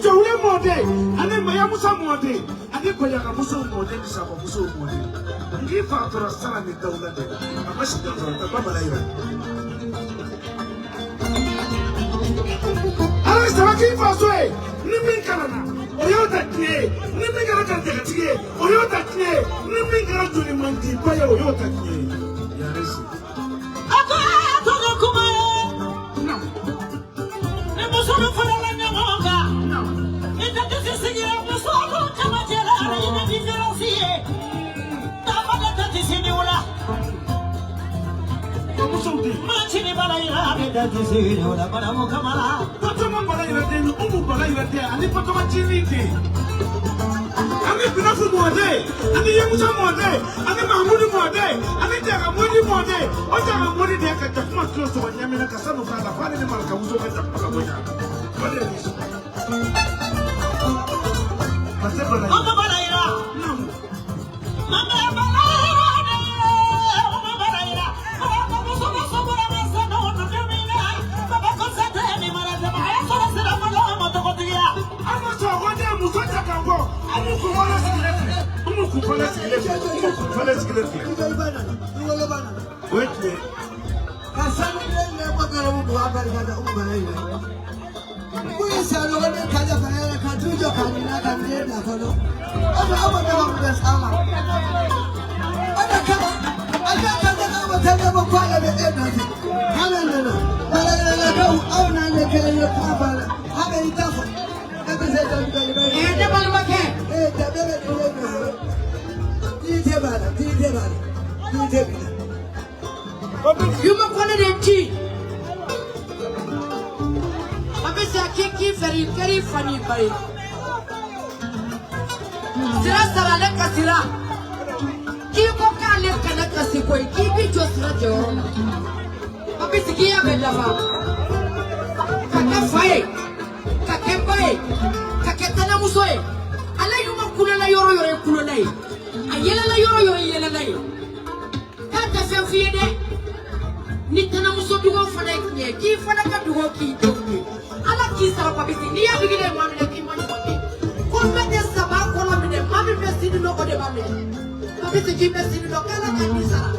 Jawle mode, ane maya musa mode, ane koya ka muso mode ni sabo muso mode. Ngi fa tora sala ni dawla de. Amashi dawla ta baba laira. Ala sabaki fa soe, ni min kalana. Oyo takne, ni min kala kan takatiye. Oyo takne, ni min kala joni manti paya oyo takne. Ya resi. Ako to kuma. No. Ne muso no fala la nyama. No. Ita tisiye muso ko kama jela ina diferencie. Tabada tisiye wala. Machini balaira beda tisiye wala bana mo kamala. Patoma balaira de umu balaira de ani patoma chini de. Ani binafu mode, ani yemusa mode, ani mahmudi mode, ani jaga modi mode. O jaga modi de ka takuma close wa nyamina kasano kala fani ni malaka muso ka takuma boya. Bale ni. Mama balaira. Mama balaira. Mama balaira. Mama muso muso bala masa no no termina. Baba konsate ni maraza ba. Sala sala mala moto kotiya. Ama so wode muso takango. Amu kumala sikilete. Amu kumala sikilete. Amu kumala sikilete. Wait me. Kasani le magara mu abali kada ubalaira. Kuisa lo ne kaja kana katujo kana kanenda kono. Aba kama mtasama. Ada kama kama kama kwala be energy. Halala. Balala kau au na ne kele kabala. Habe itafa. Ebe zeta mbele. Ende balmake. Tabele dile. Tite bala. Yuma kone denti. Abese akiki very funny bari. Sira sara le kasira. Ki ko kale kana kasiko ki bi josra jona. Abese ki ya bela ba. Kaka fae. Kaka bae. Kaka tana musoe. Ala yuma kulala yoro kulala. Ayela la yoro yela la. Kata fefide. Ni tana muso dugo fana kiye ki fana ka dugo ki dofi ala ki sara pa bisi ni ya bigile mo amile ki mani ko ko mede saba ko la mide mami be sidi no ko de mami pa bisi ki be sidi no kala ka ni sara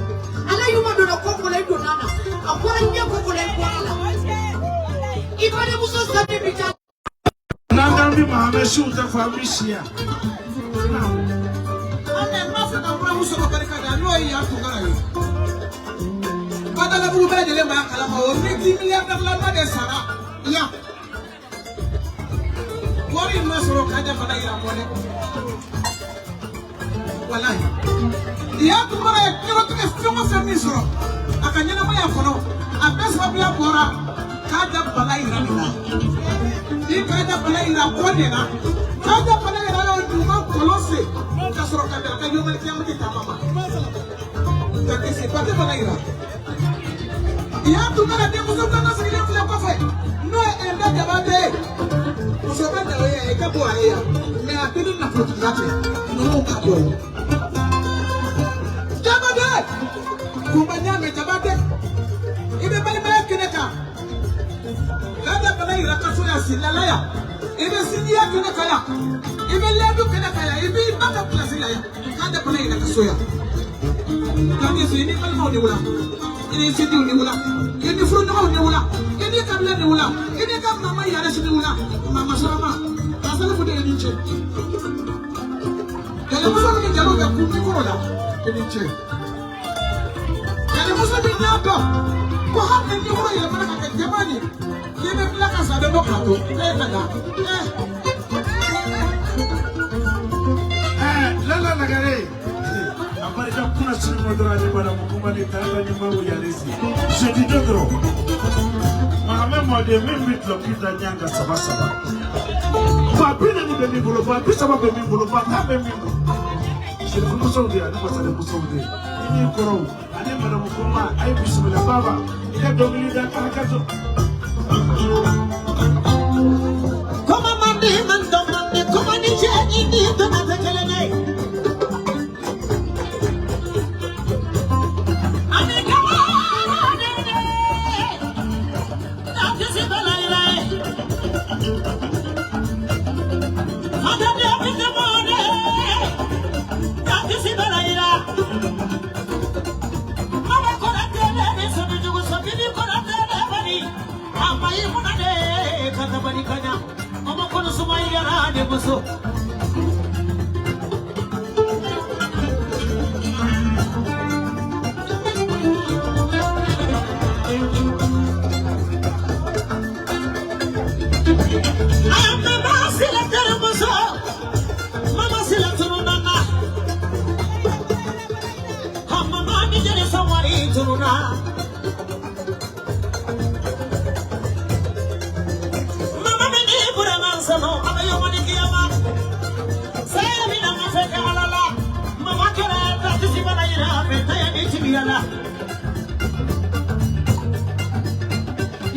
ala yuma do ko ko le do nana akora nye ko le ko ala ibane muso sabi bita Nangambi mahame shuta fa mishia ane mafu na mwa muso ko kale kada no yi akugara yi Adala bulu bele ma kala ma o 50 million $, de sara ya wori ma soro kaja fala ira mo ne wallahi ya tu mara ke wa ke fuma fa mi soro akanya na ma ya kono abes ma bia bora kaja fala ira ni na di kaja fala ira ko ne na kaja fala ira lo tu ma kolose ka soro kaja ka yo ma ke amti ta mama ta ke se pa fala ira Ya tu kana de muso kana sikile fule kwa fe no enda jabade muso bende oye ka bo aya me atini na protizate no ka ko jabade kumbanya me jabade ibe bali bali kineka kada bala ira ka so ya silala ya ibe sidia kineka ya ibe ledu kineka ya ibe baka klasi ya kada bala ira ka so ya kandi so ni bali mo ni wala ini sidi ni wala ini furu no ni wala ini kabla ni wala ini kam mama yara sidi wala mama salama asala ko de ni che kala muso ni jalo ga ku mi ko la ni che kala muso ni nyato ko ha ni wala ya mara ka jamani yene bila ka sabe no ka to kada lala nagare Amerika kuna sini modra ni bana mukuma ni tanda ni mawu ya lezi. Je dis dodro. Mahame mode mimi tlokita nyanga saba. Papina ni bemi bolo pa, pisa ba bemi bolo pa, ta bemi. Je dis muso ndi ani kwa sale muso ndi. Ni koro, ani bana mukuma ai bismillah baba. Ika dogili da karakato. Koma mandi mando mandi koma ni je indi to na tekele nei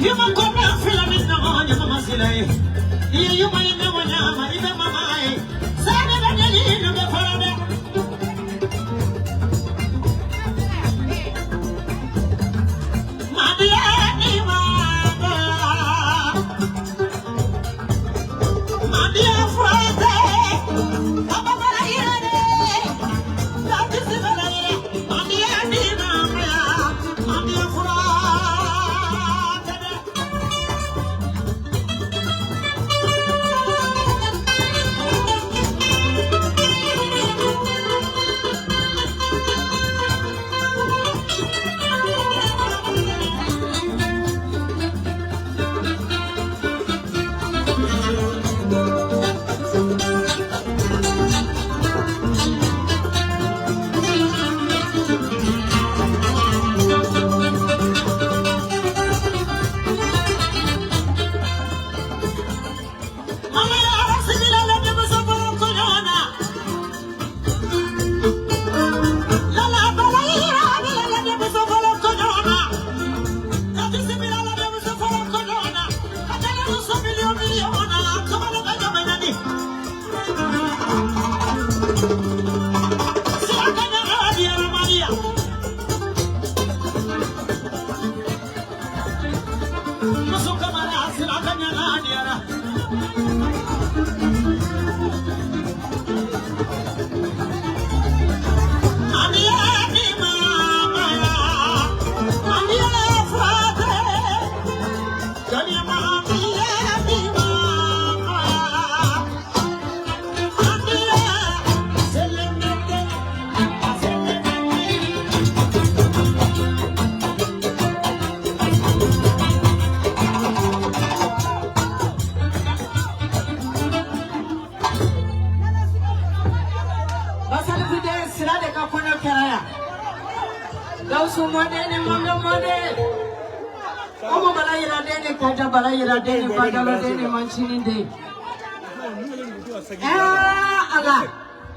You might come and feel a bit now, you must say. You might know when I'm even my mind. Saturday, you know,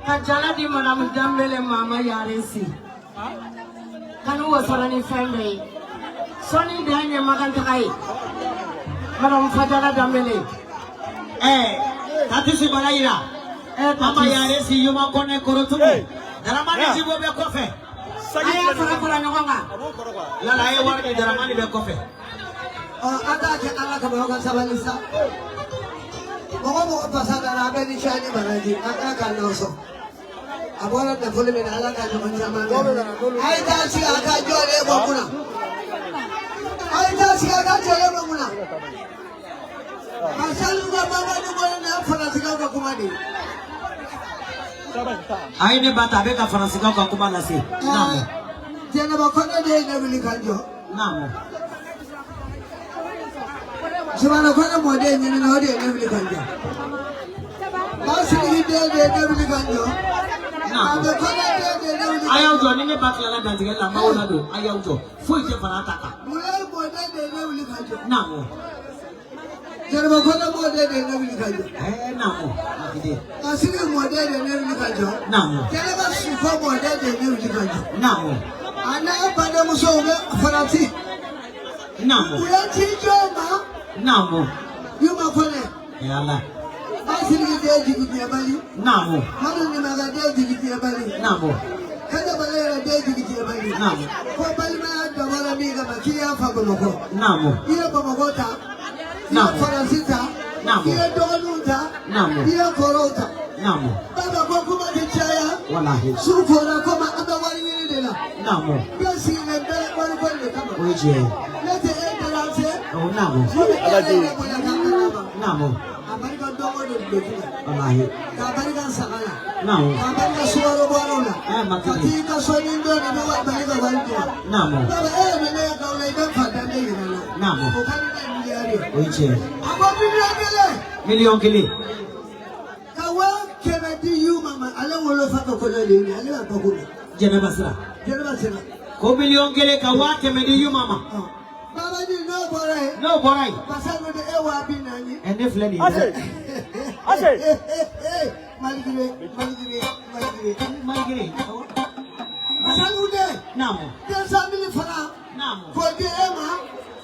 Kajala di Madam Dambele Mama Yaresi. Kanu was already family. Sonny Daniel Magantai. Madam Fajala Dambele. That is Malaira. Mama Yaresi, you want to Korotu. Daramani will be a coffee. I have a Lala, I want the Daramani be coffee. Alaka Sabalisa. Momo pasada abeni chani baraji akaka noso abora na fule mina alaka jamani ai dasi aka jole bokuna ai dasi aka jole bokuna masalu ga baba ni bole na farasika kwa kumadi ai ne bata be ka farasika kwa kumana si namo jena bakona de ne bili kanjo namo Simana kona mode ni na ode ne bili kanjo. Basi ni de ne bili kanjo. Na be kona de ne bili. Aya ujo ni ne batla la dantige la maona do. Aya ujo. Foi ke fara taka. Mule mode de ne bili kanjo. Na mo. Jere kona mode de ne bili kanjo. Na mo. Akide. Basi ni mode de ne bili kanjo. Na mo. Jere ba si ko mode de ne bili kanjo. Na mo. Ana ba de muso be farati. Na mo. Uya ti joma. Namo. Yuma kone. Yalla. Basi ni de jigiti abali. Namo. Manu ni maga de jigiti abali. Namo. Kada balera de jigiti abali. Namo. Ko bali ma da wala mi ga makiya fa gomoko. Namo. Iyo gomokota. Namo. Farasita. Namo. Iyo donuta. Namo. Iyo korota. Namo. Baba ko kuma de chaya. Wallahi. Su kora kuma aba wali ni de la. Namo. Basi ne be wali ko le kama. Oje. Lete Oh, Namo. Namo. Amerika dongo do bekila. Wallahi. Amerika sakala. Namo. Amerika suara barona. Makati ka sonindo ni do Amerika walti. Namo. Baba mene ka ule be fada de yina. Namo. Ko kan ni miliari. Oje. Abo million kili. Kawa kemedi yu mama ala wolo fata ko le ni ala ba ko. Jena basra. Ko million kili kawa kemedi yu mama. Baba ni no borai. No borai. Pasano de ewa binani. Ende flani. Ase. Maligire. Pasano de. Namo. Desa mili fara. Namo. Ko de ema.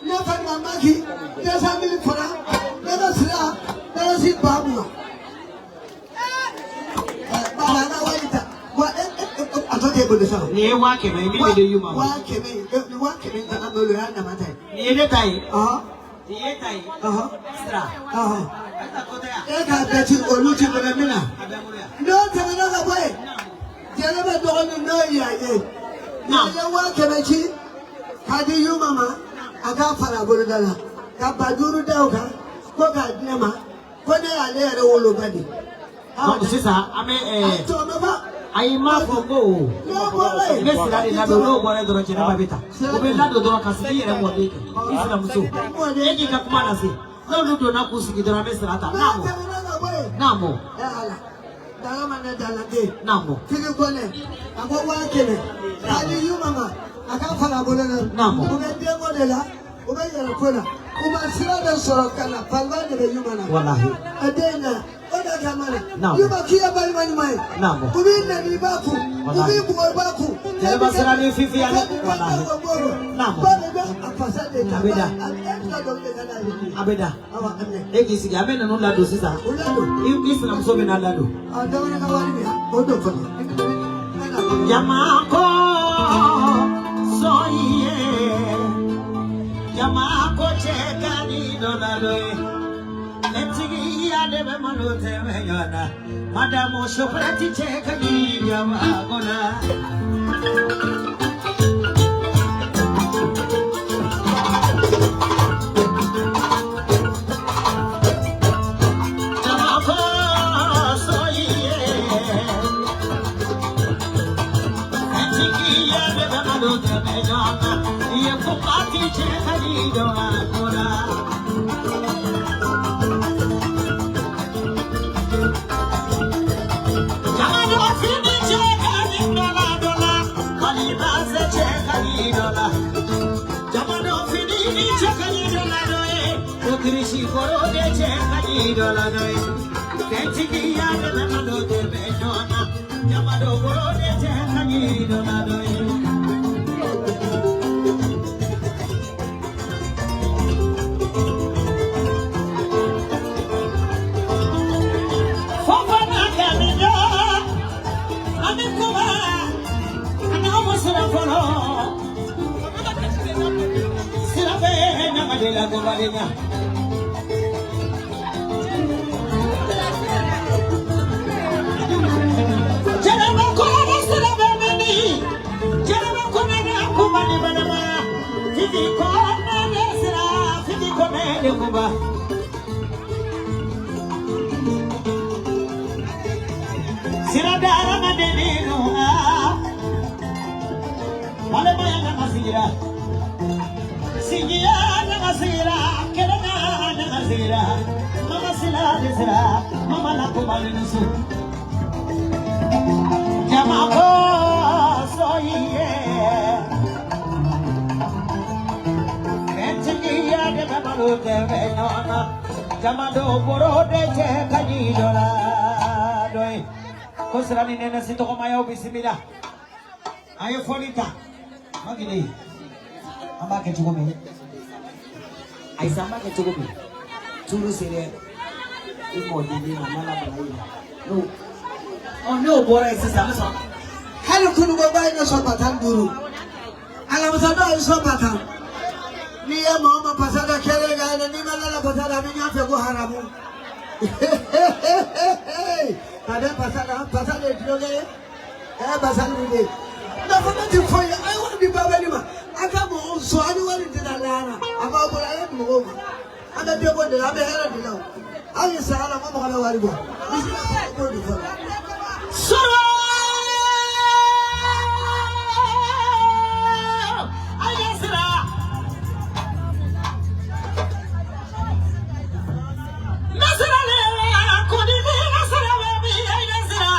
Ne fani mamaki ya samili fara na sira na si babu baba na waita wa atoke bode sa ni wa ke me mi de yuma wa ke me kana do ya na mata ni de tai ni tai sira ata ko ta e ka beti oluti bele mina no te na ga boy jere be do ni no ya ye na wa ke me chi kadi yuma ma aga fara bode dala ka baduru dauka ko ka dinama ko ne ale re wolo badi ko sisa ame to ma ba ai ma fongo ne sira de lado no bore do chena babita ko be lado do kasidi re mo de islam so e ki ka kuma na se no ludo na kusiki do na me sira ta namo dala mana dala de namo fili gole ago wa kele kadi yuma ma aga fara bode namo ko be de mo de la ko be yara ko na ko ma sira de soro kana palwa de yuma na wallahi adena oda kamana Naam. yuma kia bali mani mai Naam. kubina ni baku Wallahi. kubibu wa baku Jere basira ni fifi ya wallahi Naam. bale ba apasade ta Abeda. akenda donde kana ni abeda awa ane e ki sigi amena no lado sisa ulado islam so be na lado adawana kawali ni odo fana Jamako soye Jamako chekani dolaloe Etigi ya debe malote meyana Madamo shoprati chekani jamako na Jamako soye Siradara madenu wale mayanga masira sigia na masira kelena na masira mama sila desira mama la kumali nusu jamako soye entingia de babalo de benona jamado borode che kanidora doi Kosrani nena sito ko mayaw bismillah. Ayo folita. Magini. Amba ke chukumi. Ay sama ke chukumi. Tulu sire. Imo dini mala balai. No. Oh no bora isi sama so. halo kunu baba ina so patan duru ala masado so patan ni ya mama pasada kele ga ni mala la pasada ni nyafe go haramu ada pasal diloge pasal ni na fana ti foya ai wa bi baba ni ma aka mo so ani wa ni dalala aba bo la ni mo ma ada de bo de abe hera di law ai sala mo mo kala wari bo ko di fo So ayesra nasra le ko di nasra we bi ayesra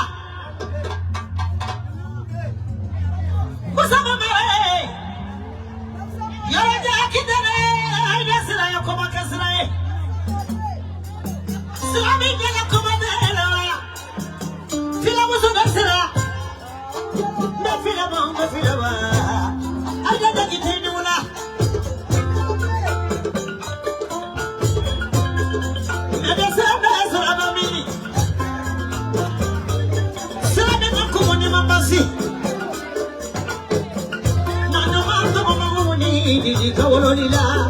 kusama me yo ja kidere ayesra yo ko makasra e Swami de la comadera Fila muso nasra na fila ba Ayada kitini wala kawolonila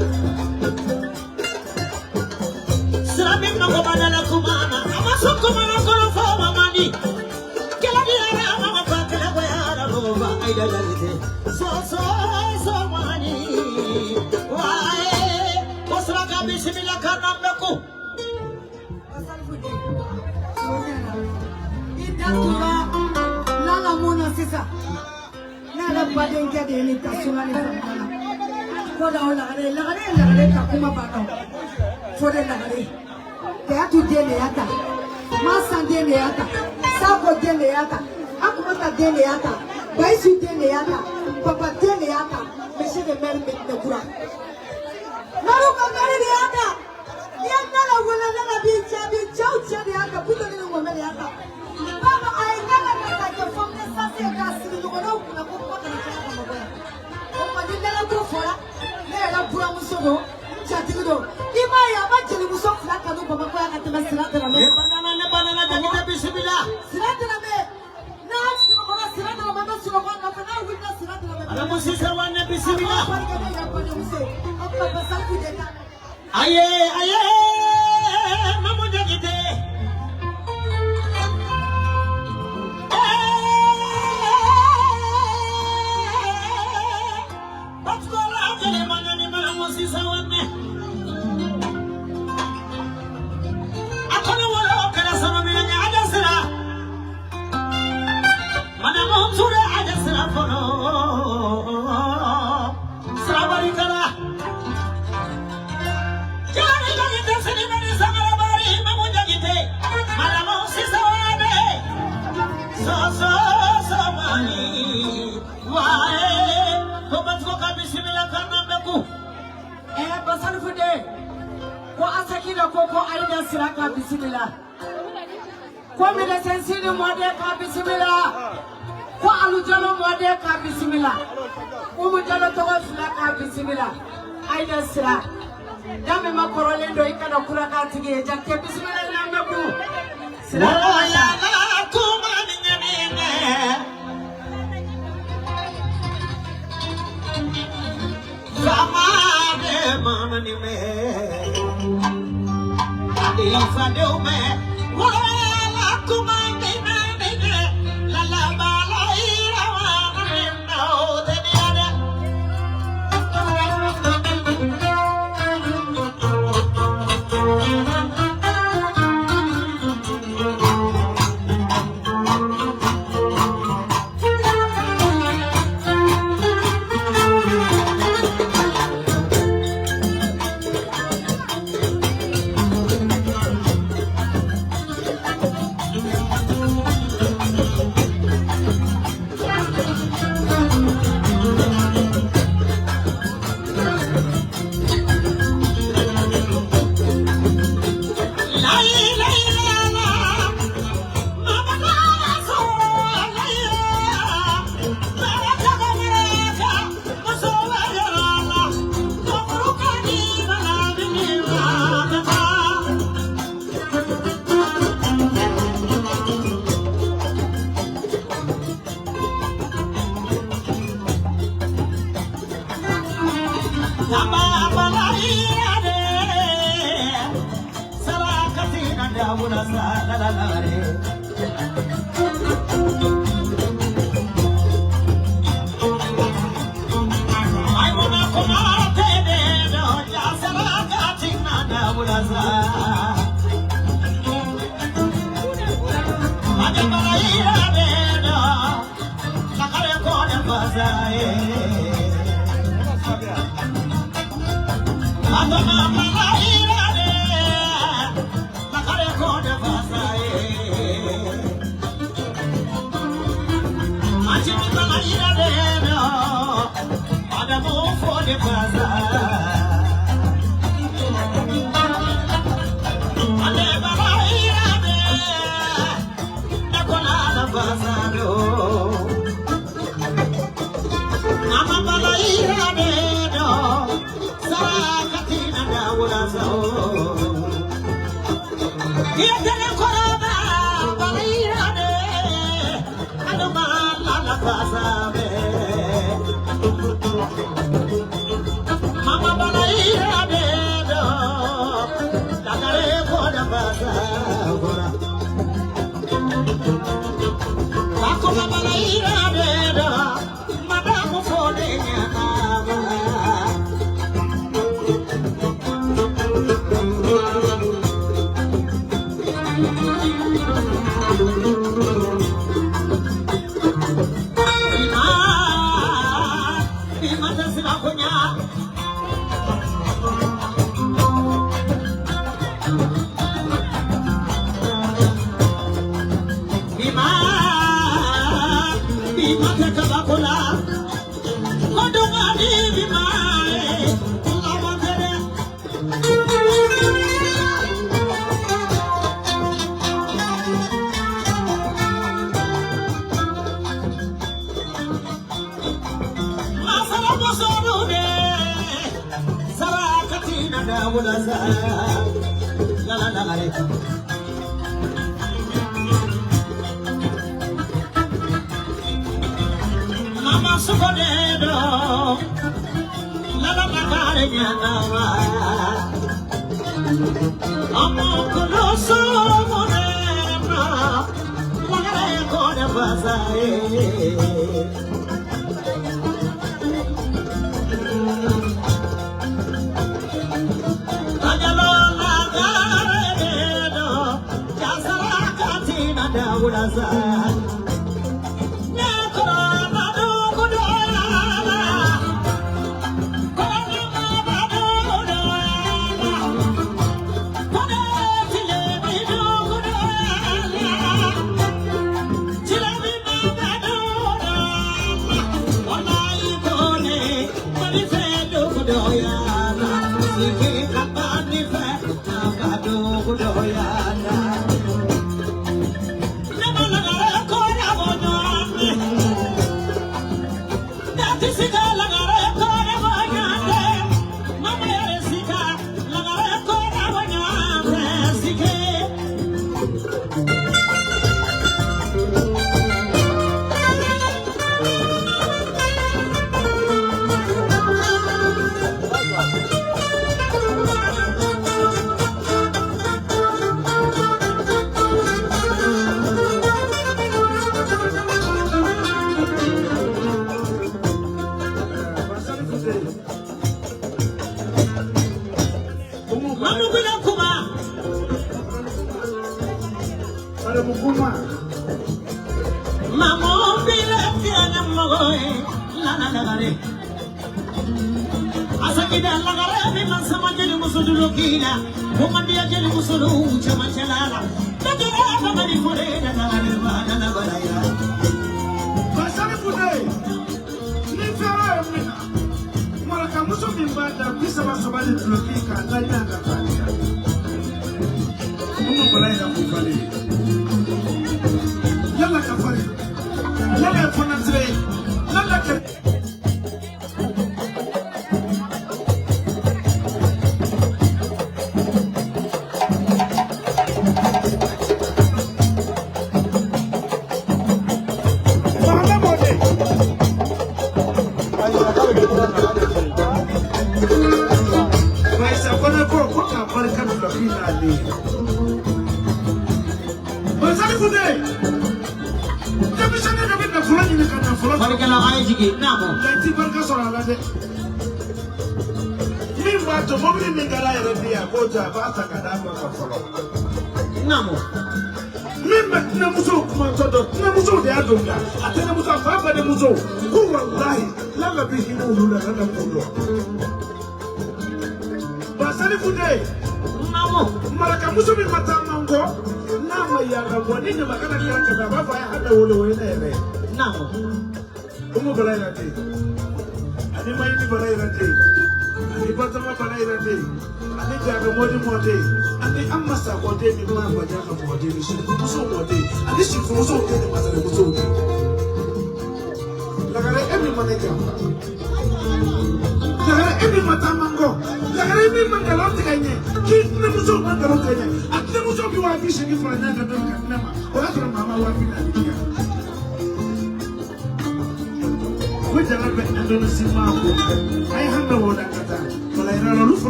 Sirabi magobana la kumana Amaso kumana kono fo mamani Kela diara mama pakela kwara lova Aida lalite So mani Wae Osraga bisimila kanambeku Idatura Lala muna sisa Nala baden kede ni tasuma ni samana Koda lagare takuma bato Fode lagare Teatu dele yata Masan dele yata Sako dele yata Akumata dele yata Baisu dele yata Papa dele yata Monsieur le maire de Kura Nalu kagare de yata Yana la wala na bicha dele yata Puto ni ngomele yata Baba aingala na kake fomne sase kasi ni ngono kuna kwa kana chaka maboya Oma dindala ko fora Nela pura musogo Chatigo Ima ya bacheli muso flaka no baba kwa katema silata na me Banana jakita bismillah Silata na me Na sino kwa silata na mama sino kwa na fana wina silata na me Ala musisa wana bismillah Apa pasal kudeta Aye mamu jakite Koko aida siraka bismillah ko mele sensini mode ka bismillah ko alujalo mode ka bismillah umujalo to siraka bismillah aida sira dame makorole ndo ikana kula ka tige jakke bismillah nambe ku sira ya la kuma ninyane Zamane manani me Ifade ume wala kumande nene la la bala ira wa na odeni ada Mama Sukodedo, Lala Makarenya Nawa, Amokuloso Morena, Lagare Kone Bazae.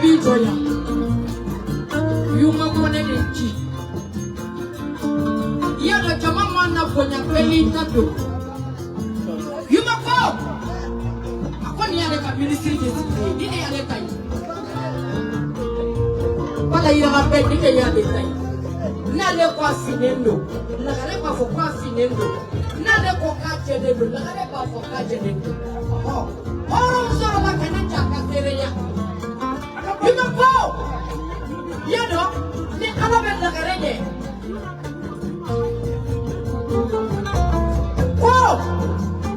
baby Joya. You ma kone nchi. Ya do jama mwana konya kweli tatu. You ma ko. Akwani yale ka ministry discipline. Nini yale kai. Pala ira mabe nini yale kai. Nale kwa sinendo. Nale kwa fokwa sinendo. Nale kwa kache nendo. Nale kwa fokwa kache nendo. Oh. Oh, soro la kananja katereya. You ma ko. Ya do. Ni alabe nagareje. Oh,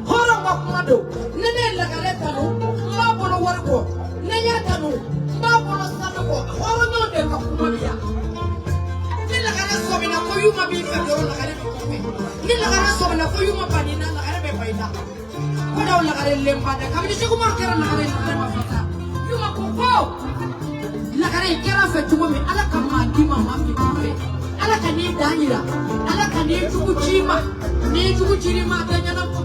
horo makumado. Nene lagareta no. Mabolo warko. Nenya tanu. Mabolo sanoko. Horo no de makumadia. Ni lagare sobina ko yuma bi fado lagare ko. Ni lagare sobina ko yuma panina lagare be paida. Ko daw lagare lembada. Kamni ci ko markera lagare lembada. Yuma ko ko. Lagare kera fetumo mi ala kama dima mami kafe. Ala kani danira. Ala kani tukuchima. Ni tukuchima danyana ko.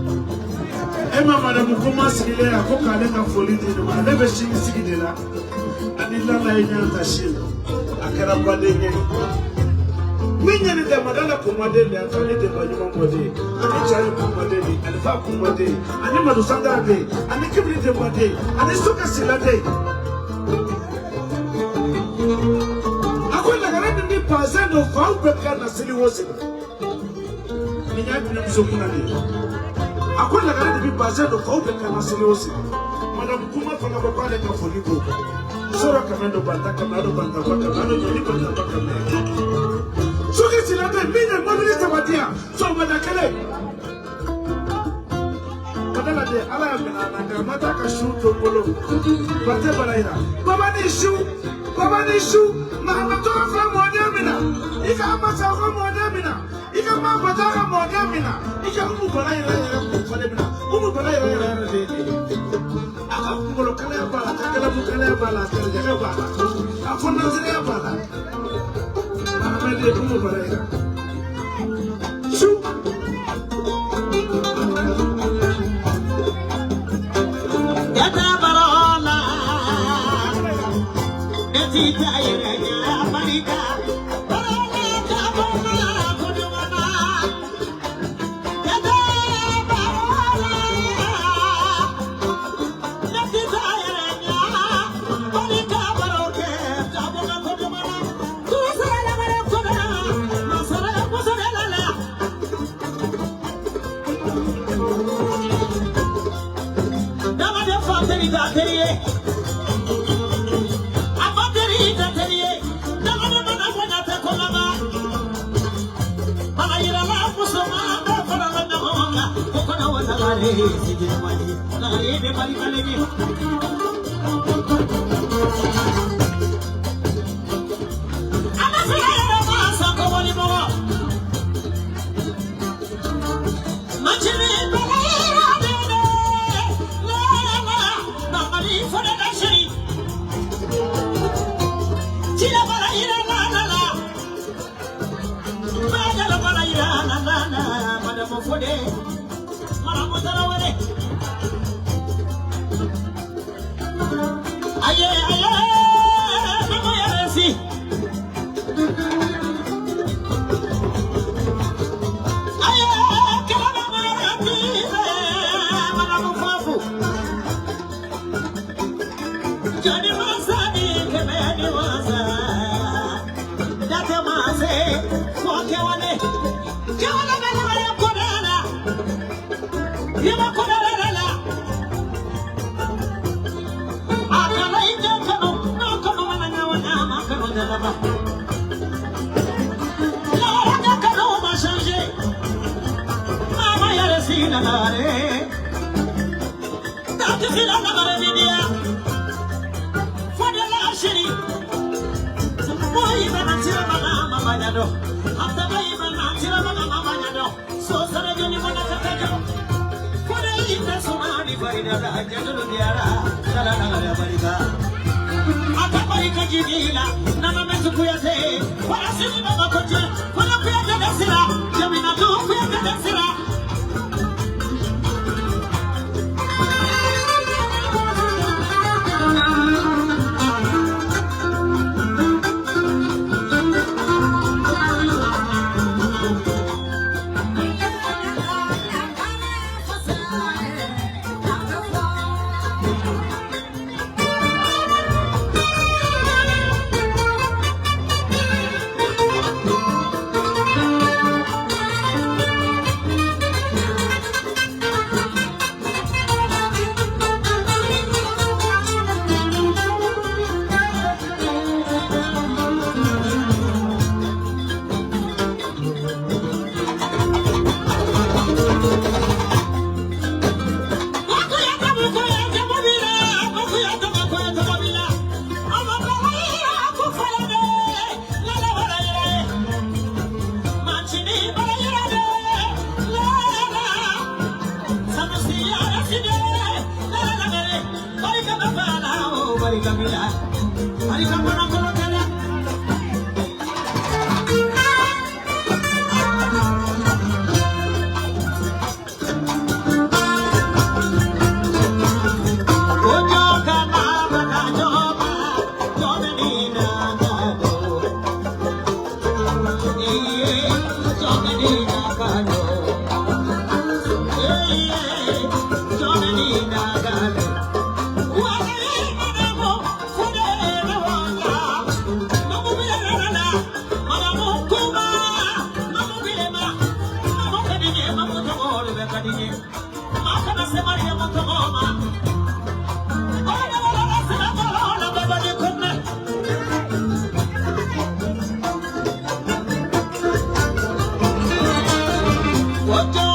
Emma madame comment sigile akoka lenga folidi no lebe shingi sigidela. Anila la inyanta shilo. Akara badenge. Minya ni de madala kumadele atani de banyuma mode. Ani chari kumadele, ani fa kumade, ani madusanga de, ani kibri de mode, ani suka silade. Akwenda garani ni pazendo fa ubeka na sili wosi. Minya ni msukuna ni. Akwenda garani ni pazendo fa ubeka na sili wosi. Madam kuma fanga babale ka folito. Sora kamendo banda kamado banda baka kamado joni banda baka kamendo. Suki silade minya mobili tabadia. So madakele. Madala de ala ya mina nanga mata ka shuto bolo. Bate balaira. Baba ni shu. Mahamatu fa modemina. Ika amasa fa modemina. Ika mabata ka modemina. Ika umu balaira ya ko demina. Umu balaira ya de. Aka kumolo kala bala, kala bukala bala, kala jaga bala. Afuna zire bala. Mahamadu umu balaira. Shu. Yata barola. Netita yenya Amerika. Barola kabona kudumana. Yata barola. Netita yenya Amerika baroke kabona kudumana. Kusala barokoda. Masala kusala la. Dama de fateri da teriye. bari kabila ari kamana kono tele What